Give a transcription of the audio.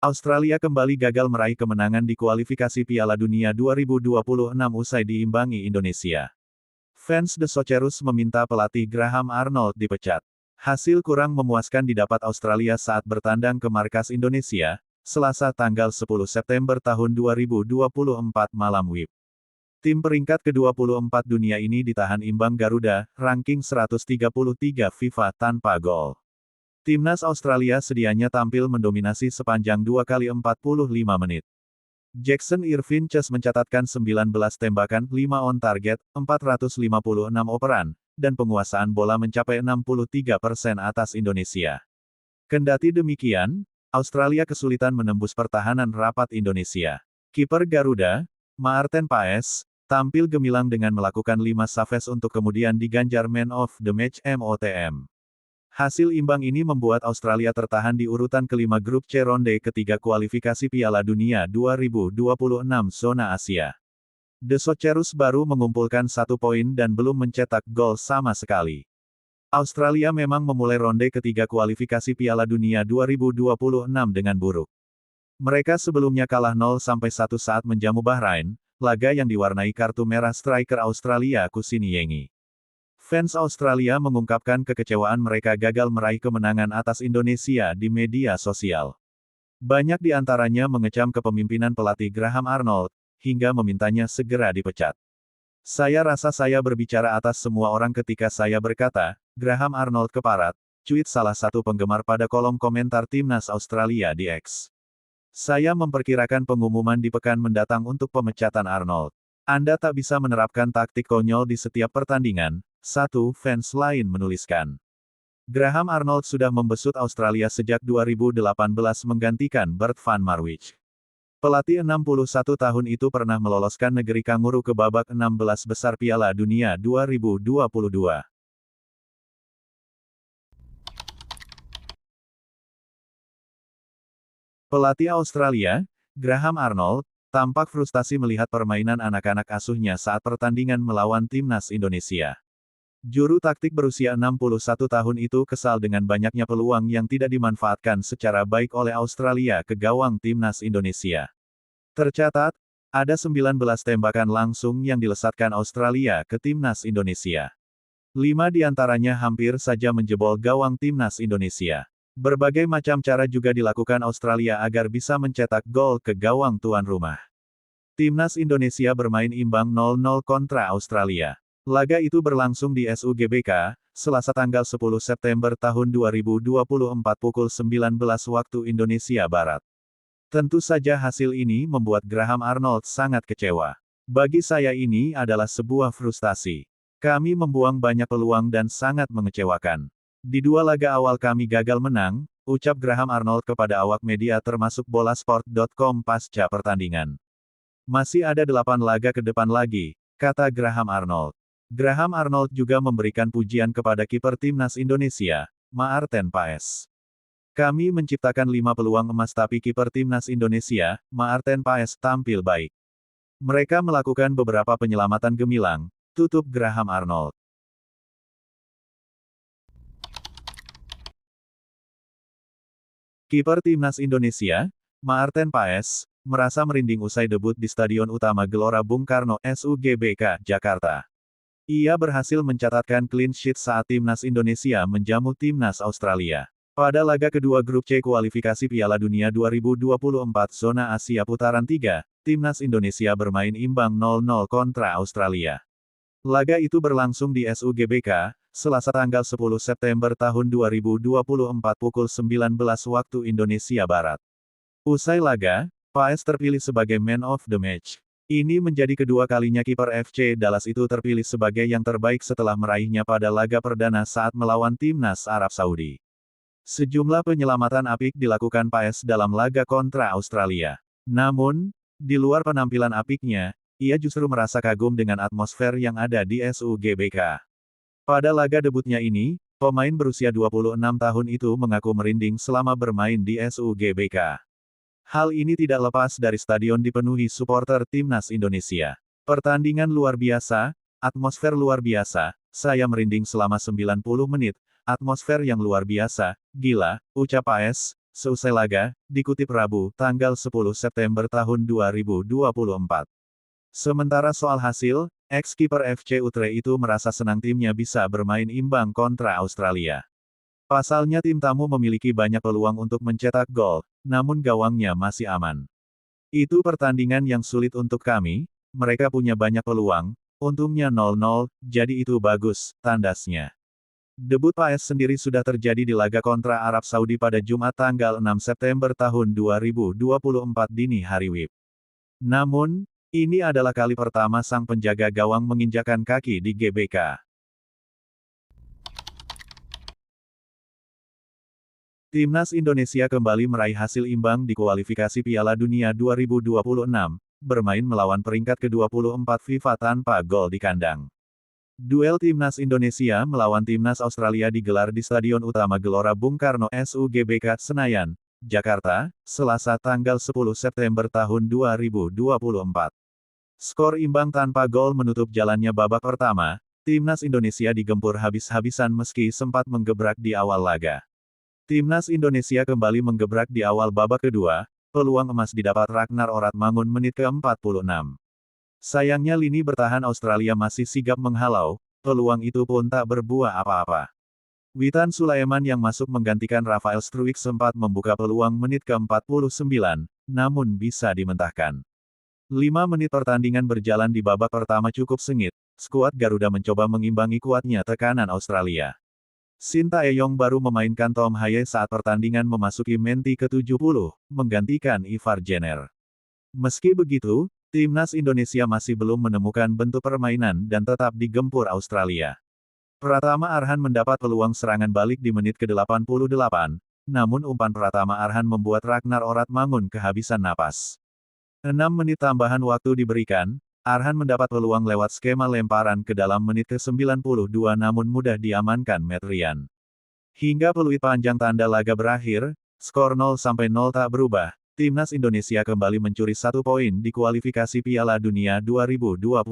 Australia kembali gagal meraih kemenangan di kualifikasi Piala Dunia 2026 usai diimbangi Indonesia. Fans The Socceroos meminta pelatih Graham Arnold dipecat. Hasil kurang memuaskan didapat Australia saat bertandang ke markas Indonesia, Selasa tanggal 10 September tahun 2024 malam WIB. Tim peringkat ke-24 dunia ini ditahan imbang Garuda, ranking 133 FIFA tanpa gol. Timnas Australia sedianya tampil mendominasi sepanjang 2 kali 45 menit. Jackson Irvine Chess mencatatkan 19 tembakan, 5 on target, 456 operan, dan penguasaan bola mencapai 63% atas Indonesia. Kendati demikian, Australia kesulitan menembus pertahanan rapat Indonesia. Kiper Garuda, Maarten Paes, tampil gemilang dengan melakukan 5 saves untuk kemudian diganjar Man of the Match MOTM. Hasil imbang ini membuat Australia tertahan di urutan kelima grup C ronde ketiga kualifikasi Piala Dunia 2026 zona Asia. The Socceroos baru mengumpulkan 1 poin dan belum mencetak gol sama sekali. Australia memang memulai ronde ketiga kualifikasi Piala Dunia 2026 dengan buruk. Mereka sebelumnya kalah 0-1 saat menjamu Bahrain, laga yang diwarnai kartu merah striker Australia Kusini Yengi. Fans Australia mengungkapkan kekecewaan mereka gagal meraih kemenangan atas Indonesia di media sosial. Banyak di antaranya mengecam kepemimpinan pelatih Graham Arnold, hingga memintanya segera dipecat. Saya rasa saya berbicara atas semua orang ketika saya berkata, Graham Arnold keparat, cuit salah satu penggemar pada kolom komentar Timnas Australia di X. Saya memperkirakan pengumuman di pekan mendatang untuk pemecatan Arnold. Anda tak bisa menerapkan taktik konyol di setiap pertandingan, satu fans lain menuliskan. Graham Arnold sudah membesut Australia sejak 2018 menggantikan Bert van Marwijk. Pelatih 61 tahun itu pernah meloloskan negeri Kanguru ke babak 16 besar Piala Dunia 2022. Pelatih Australia, Graham Arnold, tampak frustasi melihat permainan anak-anak asuhnya saat pertandingan melawan Timnas Indonesia. Juru taktik berusia 61 tahun itu kesal dengan banyaknya peluang yang tidak dimanfaatkan secara baik oleh Australia ke gawang Timnas Indonesia. Tercatat, ada 19 tembakan langsung yang dilesatkan Australia ke Timnas Indonesia. 5 diantaranya hampir saja menjebol gawang Timnas Indonesia. Berbagai macam cara juga dilakukan Australia agar bisa mencetak gol ke gawang tuan rumah. Timnas Indonesia bermain imbang 0-0 kontra Australia. Laga itu berlangsung di SUGBK, Selasa tanggal 10 September tahun 2024 pukul 19 waktu Indonesia Barat. Tentu saja hasil ini membuat Graham Arnold sangat kecewa. Bagi saya ini adalah sebuah frustasi. Kami membuang banyak peluang dan sangat mengecewakan. Di 2 laga awal kami gagal menang, ucap Graham Arnold kepada awak media termasuk bolasport.com pasca pertandingan. Masih ada 8 laga ke depan lagi, kata Graham Arnold. Graham Arnold juga memberikan pujian kepada kiper Timnas Indonesia, Maarten Paes. Kami menciptakan 5 peluang emas tapi kiper Timnas Indonesia, Maarten Paes tampil baik. Mereka melakukan beberapa penyelamatan gemilang, tutup Graham Arnold. Kiper Timnas Indonesia, Maarten Paes, merasa merinding usai debut di Stadion Utama Gelora Bung Karno, SUGBK, Jakarta. Ia berhasil mencatatkan clean sheet saat Timnas Indonesia menjamu Timnas Australia. Pada laga kedua grup C kualifikasi Piala Dunia 2024 zona Asia putaran 3, Timnas Indonesia bermain imbang 0-0 kontra Australia. Laga itu berlangsung di SUGBK, Selasa tanggal 10 September tahun 2024 pukul 19 waktu Indonesia Barat. Usai laga, Paes terpilih sebagai Man of the Match. Ini menjadi kedua kalinya kiper FC Dallas itu terpilih sebagai yang terbaik setelah meraihnya pada laga perdana saat melawan Timnas Arab Saudi. Sejumlah penyelamatan apik dilakukan Paes dalam laga kontra Australia. Namun, di luar penampilan apiknya, ia justru merasa kagum dengan atmosfer yang ada di SUGBK. Pada laga debutnya ini, pemain berusia 26 tahun itu mengaku merinding selama bermain di SUGBK. Hal ini tidak lepas dari stadion dipenuhi supporter Timnas Indonesia. Pertandingan luar biasa, atmosfer luar biasa, saya merinding selama 90 menit, atmosfer yang luar biasa, gila, ucap Paes, seusai laga, dikutip Rabu, tanggal 10 September tahun 2024. Sementara soal hasil, ex-kiper FC Utrecht itu merasa senang timnya bisa bermain imbang kontra Australia. Pasalnya tim tamu memiliki banyak peluang untuk mencetak gol, namun gawangnya masih aman. Itu pertandingan yang sulit untuk kami, mereka punya banyak peluang, untungnya 0-0, jadi itu bagus, tandasnya. Debut PAS sendiri sudah terjadi di laga kontra Arab Saudi pada Jumat tanggal 6 September tahun 2024 dini hari WIB. Namun, ini adalah kali pertama sang penjaga gawang menginjakan kaki di GBK. Timnas Indonesia kembali meraih hasil imbang di kualifikasi Piala Dunia 2026, bermain melawan peringkat ke-24 FIFA tanpa gol di kandang. Duel Timnas Indonesia melawan Timnas Australia digelar di Stadion Utama Gelora Bung Karno SUGBK Senayan, Jakarta, Selasa tanggal 10 September tahun 2024. Skor imbang tanpa gol menutup jalannya babak pertama, Timnas Indonesia digempur habis-habisan meski sempat menggebrak di awal laga. Timnas Indonesia kembali menggebrak di awal babak kedua, peluang emas didapat Ragnar Oratmangun menit ke-46. Sayangnya lini bertahan Australia masih sigap menghalau, peluang itu pun tak berbuah apa-apa. Witan Sulaiman yang masuk menggantikan Rafael Struijk sempat membuka peluang menit ke-49, namun bisa dimentahkan. 5 menit pertandingan berjalan di babak pertama cukup sengit, skuad Garuda mencoba mengimbangi kuatnya tekanan Australia. Sintayong baru memainkan Tom Haye saat pertandingan memasuki menit ke-70, menggantikan Ivar Jenner. Meski begitu, Timnas Indonesia masih belum menemukan bentuk permainan dan tetap digempur Australia. Pratama Arhan mendapat peluang serangan balik di menit ke-88, namun umpan Pratama Arhan membuat Ragnar Oratmangun kehabisan napas. 6 menit tambahan waktu diberikan, Arhan mendapat peluang lewat skema lemparan ke dalam menit ke-92 namun mudah diamankan Matt Ryan. Hingga peluit panjang tanda laga berakhir, skor 0-0 tak berubah. Timnas Indonesia kembali mencuri 1 poin di kualifikasi Piala Dunia 2026.